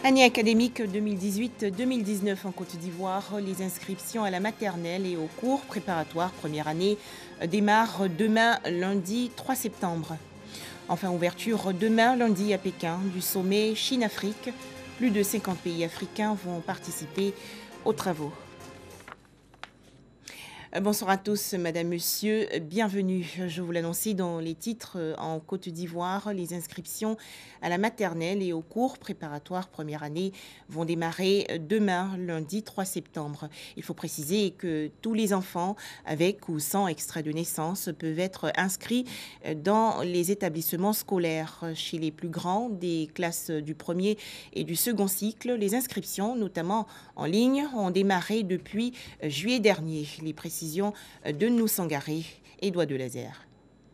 Année académique 2018-2019 en Côte d'Ivoire, les inscriptions à la maternelle et aux cours préparatoires première année démarrent demain lundi 3 septembre. Enfin, ouverture demain lundi à Pékin du sommet Chine-Afrique. Plus de 50 pays africains vont participer aux travaux. Bonsoir à tous, madame, monsieur, bienvenue. Je vous l'annonçais dans les titres en Côte d'Ivoire, les inscriptions à la maternelle et aux cours préparatoires première année vont démarrer demain, lundi 3 septembre. Il faut préciser que tous les enfants avec ou sans extrait de naissance peuvent être inscrits dans les établissements scolaires. Chez les plus grands des classes du premier et du second cycle, les inscriptions, notamment en ligne, ont démarré depuis juillet dernier. Les précisions de Nous Sangaré, Édouard Delazer.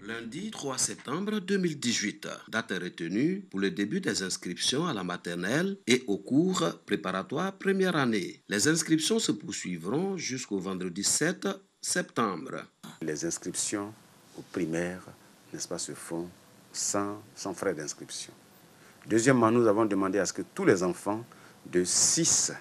Lundi 3 septembre 2018, date retenue pour le début des inscriptions à la maternelle et aux cours préparatoires première année. Les inscriptions se poursuivront jusqu'au vendredi 7 septembre. Les inscriptions aux primaires, n'est-ce pas, se font sans frais d'inscription. Deuxièmement, nous avons demandé à ce que tous les enfants de 6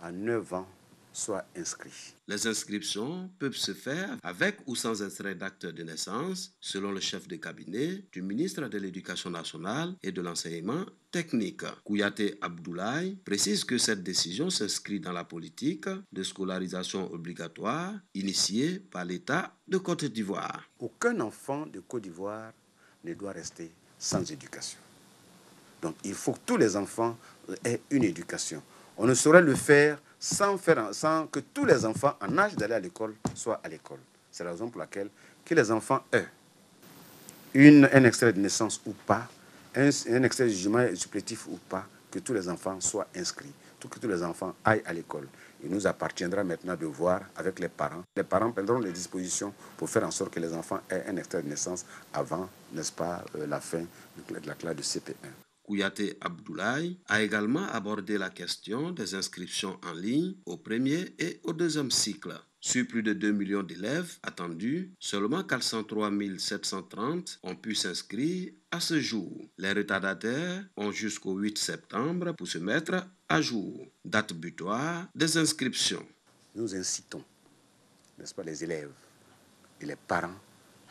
à 9 ans soient inscrits. Les inscriptions peuvent se faire avec ou sans extrait d'acte de naissance, selon le chef de cabinet du ministre de l'Éducation nationale et de l'enseignement technique. Kouyaté Abdoulaye précise que cette décision s'inscrit dans la politique de scolarisation obligatoire initiée par l'État de Côte d'Ivoire. Aucun enfant de Côte d'Ivoire ne doit rester sans éducation. Donc il faut que tous les enfants aient une éducation. On ne saurait le faire sans que tous les enfants en âge d'aller à l'école soient à l'école. C'est la raison pour laquelle que les enfants aient un extrait de naissance ou pas, un extrait de jugement supplétif ou pas, que tous les enfants soient inscrits, que tous les enfants aillent à l'école. Il nous appartiendra maintenant de voir avec les parents. Les parents prendront les dispositions pour faire en sorte que les enfants aient un extrait de naissance avant, n'est-ce pas, la fin de la classe de CP1. Kouyaté Abdoulaye a également abordé la question des inscriptions en ligne au premier et au deuxième cycle. Sur plus de 2 millions d'élèves attendus, seulement 403 730 ont pu s'inscrire à ce jour. Les retardataires ont jusqu'au 8 septembre pour se mettre à jour. Date butoir des inscriptions. Nous incitons, n'est-ce pas, les élèves et les parents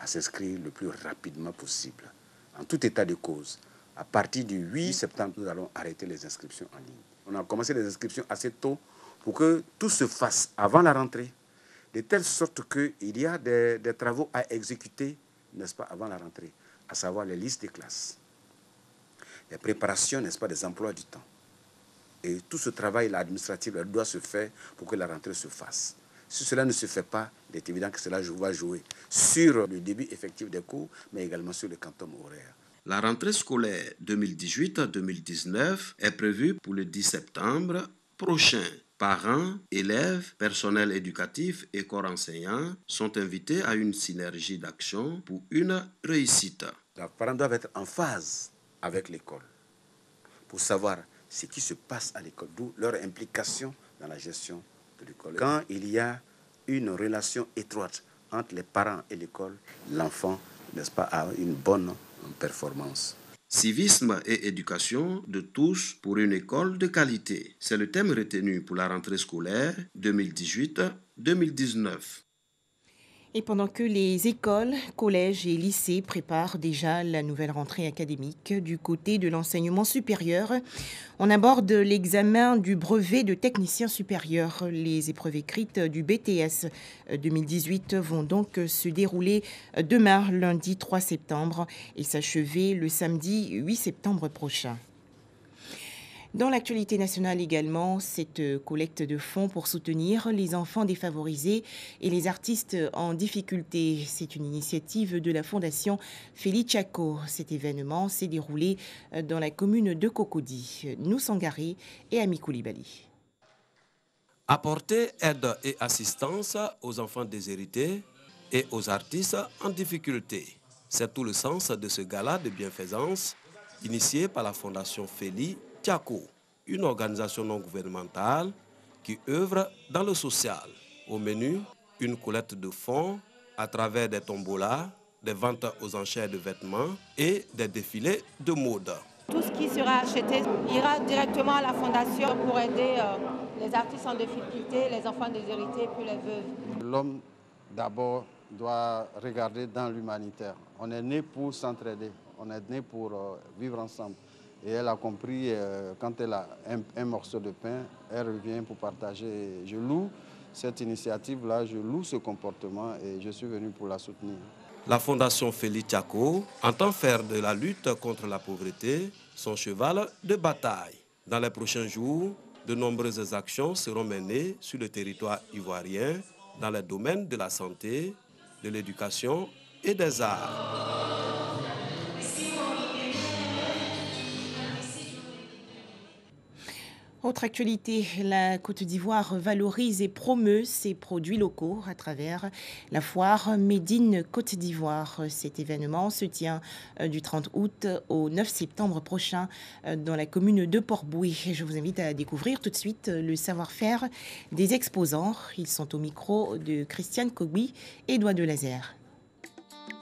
à s'inscrire le plus rapidement possible, en tout état de cause. À partir du 8 septembre, nous allons arrêter les inscriptions en ligne. On a commencé les inscriptions assez tôt pour que tout se fasse avant la rentrée, de telle sorte qu'il y a des travaux à exécuter, n'est-ce pas, avant la rentrée, à savoir les listes des classes, les préparations, n'est-ce pas, des emplois du temps. Et tout ce travail administratif doit se faire pour que la rentrée se fasse. Si cela ne se fait pas, il est évident que cela va jouer sur le début effectif des cours, mais également sur le quantum horaire. La rentrée scolaire 2018-2019 est prévue pour le 10 septembre prochain. Parents, élèves, personnel éducatif et corps enseignants sont invités à une synergie d'action pour une réussite. Les parents doivent être en phase avec l'école pour savoir ce qui se passe à l'école, d'où leur implication dans la gestion de l'école. Quand il y a une relation étroite entre les parents et l'école, l'enfant, n'est-ce pas, a une bonne performance. Civisme et éducation de tous pour une école de qualité. C'est le thème retenu pour la rentrée scolaire 2018-2019. Et pendant que les écoles, collèges et lycées préparent déjà la nouvelle rentrée académique du côté de l'enseignement supérieur, on aborde l'examen du brevet de technicien supérieur. Les épreuves écrites du BTS 2018 vont donc se dérouler demain, lundi 3 septembre, et s'achever le samedi 8 septembre prochain. Dans l'actualité nationale également, cette collecte de fonds pour soutenir les enfants défavorisés et les artistes en difficulté. C'est une initiative de la Fondation Félix Tchako. Cet événement s'est déroulé dans la commune de Cocody. Nous Sangaré et Ami Koulibaly. Apporter aide et assistance aux enfants déshérités et aux artistes en difficulté. C'est tout le sens de ce gala de bienfaisance initié par la Fondation Félix Tchako, une organisation non gouvernementale qui œuvre dans le social. Au menu, une collecte de fonds à travers des tombolas, des ventes aux enchères de vêtements et des défilés de mode. Tout ce qui sera acheté ira directement à la fondation pour aider les artistes en difficulté, les enfants déshérités et puis les veuves. L'homme, d'abord, doit regarder dans l'humanitaire. On est né pour s'entraider, on est né pour vivre ensemble. Et elle a compris, quand elle a un morceau de pain, elle revient pour partager. Je loue cette initiative-là, je loue ce comportement et je suis venu pour la soutenir. La Fondation Félix Tchako entend faire de la lutte contre la pauvreté son cheval de bataille. Dans les prochains jours, de nombreuses actions seront menées sur le territoire ivoirien dans les domaines de la santé, de l'éducation et des arts. Autre actualité, la Côte d'Ivoire valorise et promeut ses produits locaux à travers la foire Made in Côte d'Ivoire. Cet événement se tient du 30 août au 9 septembre prochain dans la commune de Port-Boué. Je vous invite à découvrir tout de suite le savoir-faire des exposants. Ils sont au micro de Christiane Kogui et Edouard Delazer.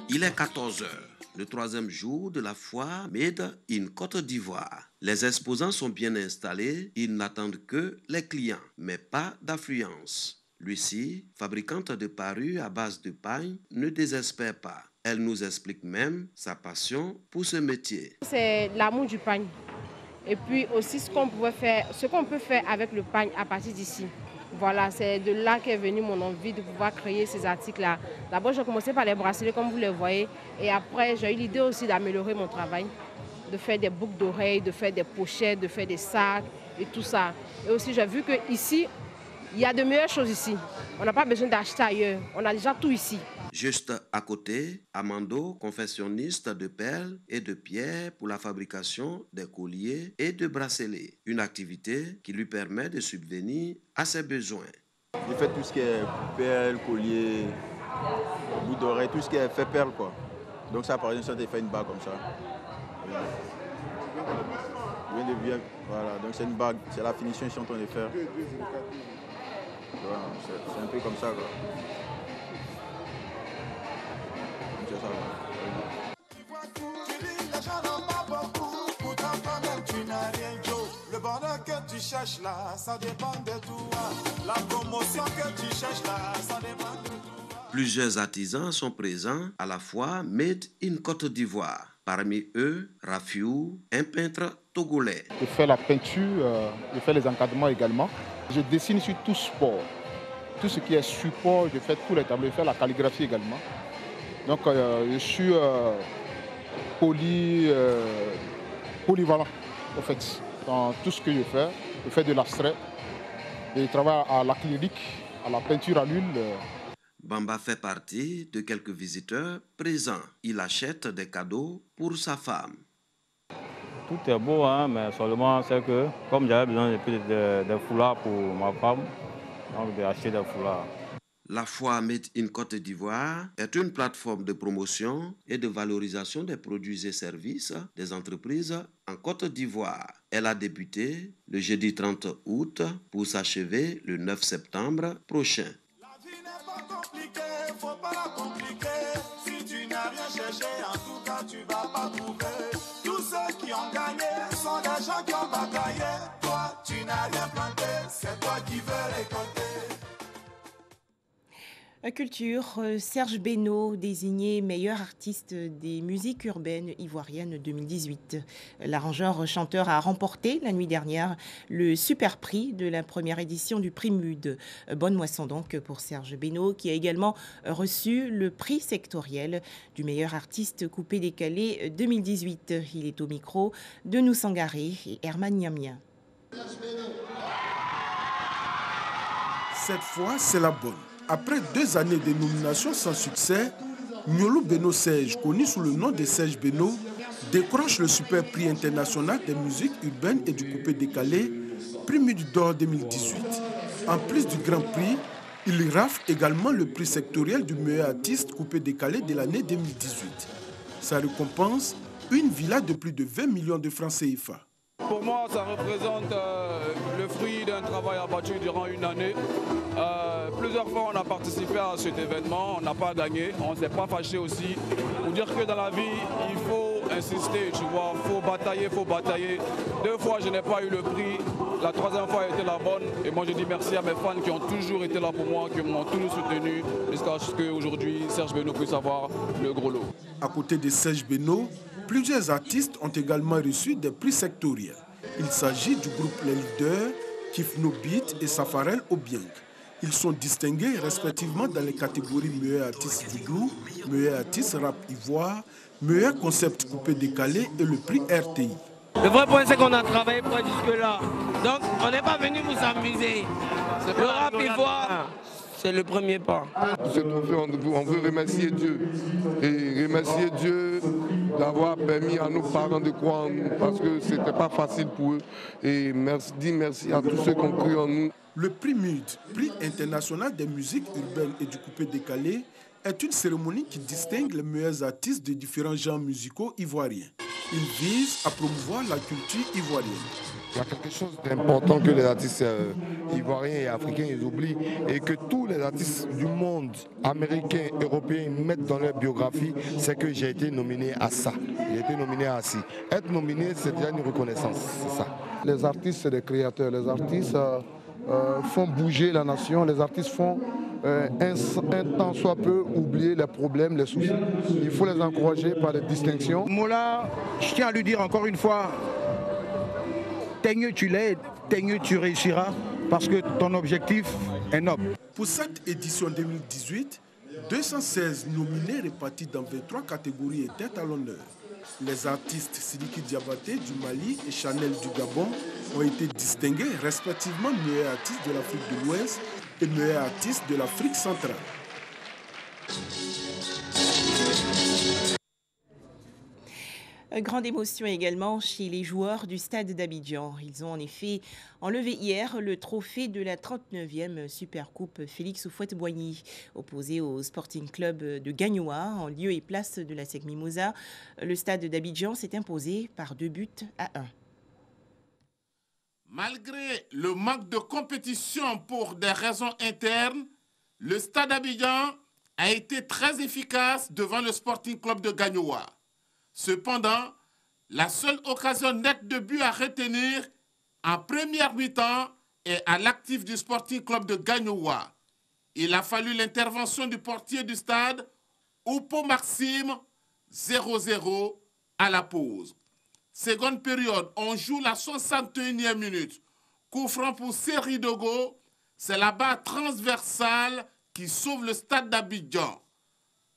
Il est 14 heures. Le troisième jour de la foire Made in Côte d'Ivoire. Les exposants sont bien installés, ils n'attendent que les clients, mais pas d'affluence. Lucie, fabricante de parures à base de paille, ne désespère pas. Elle nous explique même sa passion pour ce métier. C'est l'amour du pagne. Et puis aussi ce qu'on peut faire avec le pagne à partir d'ici. Voilà, c'est de là qu'est venue mon envie de pouvoir créer ces articles-là. D'abord, j'ai commencé par les bracelets, comme vous les voyez. Et après, j'ai eu l'idée aussi d'améliorer mon travail, de faire des boucles d'oreilles, de faire des pochettes, de faire des sacs et tout ça. Et aussi, j'ai vu qu'ici, il y a de meilleures choses ici. On n'a pas besoin d'acheter ailleurs. On a déjà tout ici. Juste à côté, Amando, confectionniste de perles et de pierres pour la fabrication des colliers et de bracelets. Une activité qui lui permet de subvenir à ses besoins. Je fais tout ce qui est perles, colliers, boucles d'oreilles, tout ce qui est fait perles, quoi. Donc ça, par exemple, j'ai fait une bague comme ça. Voilà, donc c'est une bague, c'est la finition que je suis en train de faire. Voilà, c'est un peu comme ça, quoi. Le bonheur que tu cherches là, ça dépend de toi. La promotion que tu cherches là, ça dépend de toi. Plusieurs artisans sont présents à la fois Made in Côte d'Ivoire. Parmi eux, Rafiou, un peintre togolais. Je fais la peinture, je fais les encadrements également. Je dessine sur tout support. Tout ce qui est support, je fais tous les tableaux, je fais la calligraphie également. Donc je suis polyvalent en fait, dans tout ce que je fais de l'abstrait, et je travaille à l'acrylique, à la peinture à l'huile. Bamba fait partie de quelques visiteurs présents. Il achète des cadeaux pour sa femme. Tout est beau, hein, mais seulement c'est que comme j'avais besoin de foulards pour ma femme, donc j'ai acheté des foulards. La foire Made in Côte d'Ivoire est une plateforme de promotion et de valorisation des produits et services des entreprises en Côte d'Ivoire. Elle a débuté le jeudi 30 août pour s'achever le 9 septembre prochain. La vie n'est pas compliquée, faut pas la compliquer. Si tu n'as rien cherché, en tout cas tu vas pas trouver. Tous ceux qui ont gagné sont des gens qui ont bataillé. Toi, tu n'as rien planté, c'est toi qui veux récolter. Culture, Serge Beno, désigné meilleur artiste des musiques urbaines ivoiriennes 2018. L'arrangeur-chanteur a remporté la nuit dernière le super prix de la première édition du prix MUD. Bonne moisson donc pour Serge Beno, qui a également reçu le prix sectoriel du meilleur artiste coupé-décalé 2018. Il est au micro de Noussangaré et Herman Niamia. Cette fois, c'est la bonne. Après 2 années de nominations sans succès, Nyolo Beno Serge, connu sous le nom de Serge Beno, décroche le super prix international des musiques urbaines et du coupé décalé, prix MUD d'or 2018. En plus du grand prix, il rafle également le prix sectoriel du meilleur artiste coupé décalé de l'année 2018. Sa récompense, une villa de plus de 20 millions de francs CFA. Pour moi, ça représente le fruit d'un travail abattu durant une année. Plusieurs fois, on a participé à cet événement, on n'a pas gagné, on ne s'est pas fâché aussi. Pour dire que dans la vie, il faut insister, tu vois. Faut batailler, faut batailler. 2 fois, je n'ai pas eu le prix. La 3e fois a été la bonne. Et moi, je dis merci à mes fans qui ont toujours été là pour moi, qui m'ont toujours soutenu jusqu'à ce qu'aujourd'hui, Serge Beno puisse avoir le gros lot. À côté de Serge Beno, plusieurs artistes ont également reçu des prix sectoriels. Il s'agit du groupe Les Leaders, Kif No Beat et Safarel Obiang. Ils sont distingués respectivement dans les catégories meilleur artiste du blues, meilleur artiste rap ivoire, meilleur concept coupé décalé et le prix RTI. Le vrai point, c'est qu'on a travaillé pour jusque-là. Donc, on n'est pas venu pour s'amuser. Le rap ivoire, c'est le premier pas. Ce trophée, on veut remercier Dieu. Et remercier Dieu d'avoir permis à nos parents de croire en nous, parce que ce n'était pas facile pour eux. Et merci à tous ceux qui ont cru en nous. Le prix MUD, prix international des musiques urbaines et du coupé décalé, est une cérémonie qui distingue les meilleurs artistes de différents genres musicaux ivoiriens. Il vise à promouvoir la culture ivoirienne. Il y a quelque chose d'important que les artistes ivoiriens et africains ils oublient et que tous les artistes du monde, américains, européens, mettent dans leur biographie, c'est que j'ai été nominé à ça. J'ai été nominé à ci. Être nominé, c'est déjà une reconnaissance, c'est ça. Les artistes, c'est des créateurs. Les artistes font bouger la nation. Les artistes font un temps soit peu oublier les problèmes, les soucis. Il faut les encourager par des distinctions. Moula, je tiens à lui dire encore une fois, teigneux tu l'es, teigneux tu réussiras, parce que ton objectif est noble. Pour cette édition 2018, 216 nominés répartis dans 23 catégories étaient à l'honneur. Les artistes Sidiki Diabaté du Mali et Chanel du Gabon ont été distingués respectivement meilleur artiste de l'Afrique de l'Ouest et meilleur artiste de l'Afrique centrale. Grande émotion également chez les joueurs du stade d'Abidjan. Ils ont en effet enlevé hier le trophée de la 39e Supercoupe Félix Houphouët-Boigny, opposé au Sporting Club de Gagnoa en lieu et place de la SEC Mimosa. Le stade d'Abidjan s'est imposé par 2-1. Malgré le manque de compétition pour des raisons internes, le stade d'Abidjan a été très efficace devant le Sporting Club de Gagnoa. Cependant, la seule occasion nette de but à retenir en première mi-temps est à l'actif du Sporting Club de Gagnoa. Il a fallu l'intervention du portier du stade, Oupo Maxime, 0-0 à la pause. Seconde période, on joue la 61e minute. Coup franc pour Seri Dogo, c'est la barre transversale qui sauve le stade d'Abidjan.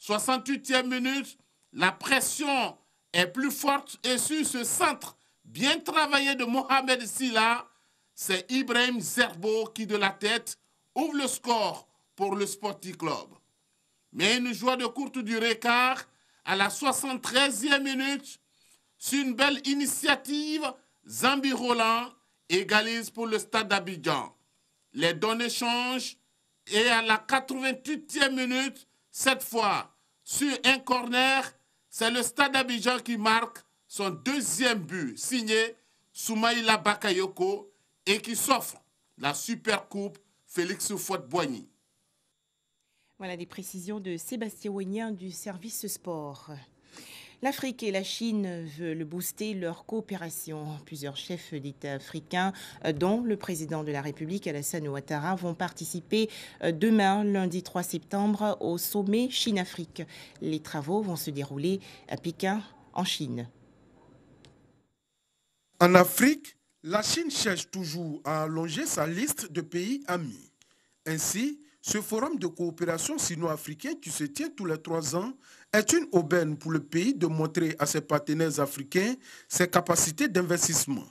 68e minute, la pression est plus forte et sur ce centre bien travaillé de Mohamed Silla, c'est Ibrahim Zerbo qui de la tête ouvre le score pour le Sporting Club. Mais une joie de courte durée car à la 73e minute, sur une belle initiative, Zambi Roland égalise pour le stade d'Abidjan. Les données changent et à la 88e minute, cette fois sur un corner, c'est le stade d'Abidjan qui marque son deuxième but, signé Soumaïla Bakayoko, et qui s'offre la Supercoupe Félix Houphouët-Boigny. Voilà des précisions de Sébastien Ouénien du service sport. L'Afrique et la Chine veulent booster leur coopération. Plusieurs chefs d'État africains, dont le président de la République Alassane Ouattara, vont participer demain, lundi 3 septembre, au sommet Chine-Afrique. Les travaux vont se dérouler à Pékin, en Chine. En Afrique, la Chine cherche toujours à allonger sa liste de pays amis. Ainsi, ce forum de coopération sino-africain qui se tient tous les 3 ans est une aubaine pour le pays de montrer à ses partenaires africains ses capacités d'investissement.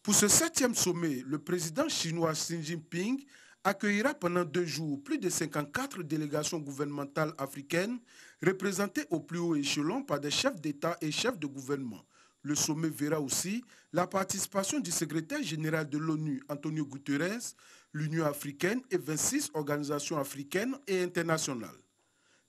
Pour ce 7e sommet, le président chinois Xi Jinping accueillera pendant 2 jours plus de 54 délégations gouvernementales africaines représentées au plus haut échelon par des chefs d'État et chefs de gouvernement. Le sommet verra aussi la participation du secrétaire général de l'ONU, Antonio Guterres, l'Union africaine et 26 organisations africaines et internationales.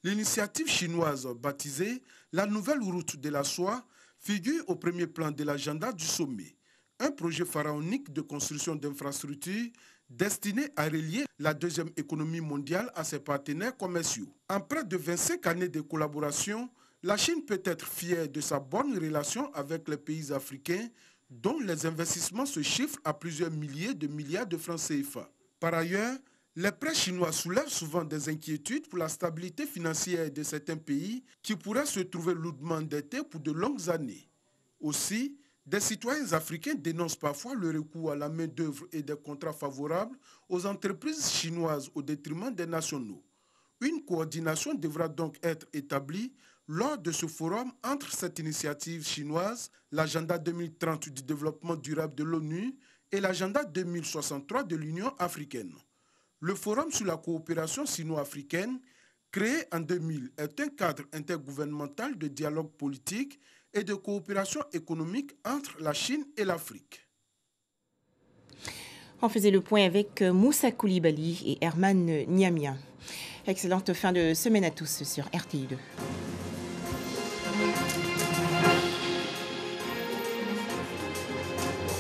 L'initiative chinoise baptisée la nouvelle route de la soie figure au premier plan de l'agenda du sommet. Un projet pharaonique de construction d'infrastructures destiné à relier la deuxième économie mondiale à ses partenaires commerciaux. En près de 25 années de collaboration, La Chine peut être fière de sa bonne relation avec les pays africains dont les investissements se chiffrent à plusieurs milliers de milliards de francs CFA. Par ailleurs, les prêts chinois soulèvent souvent des inquiétudes pour la stabilité financière de certains pays qui pourraient se trouver lourdement endettés pour de longues années. Aussi, des citoyens africains dénoncent parfois le recours à la main-d'œuvre et des contrats favorables aux entreprises chinoises au détriment des nationaux. Une coordination devra donc être établie lors de ce forum entre cette initiative chinoise, l'agenda 2030 du développement durable de l'ONU et l'agenda 2063 de l'Union africaine. Le forum sur la coopération sino-africaine, créé en 2000, est un cadre intergouvernemental de dialogue politique et de coopération économique entre la Chine et l'Afrique. On faisait le point avec Moussa Koulibaly et Herman Niamia. Excellente fin de semaine à tous sur RTI2.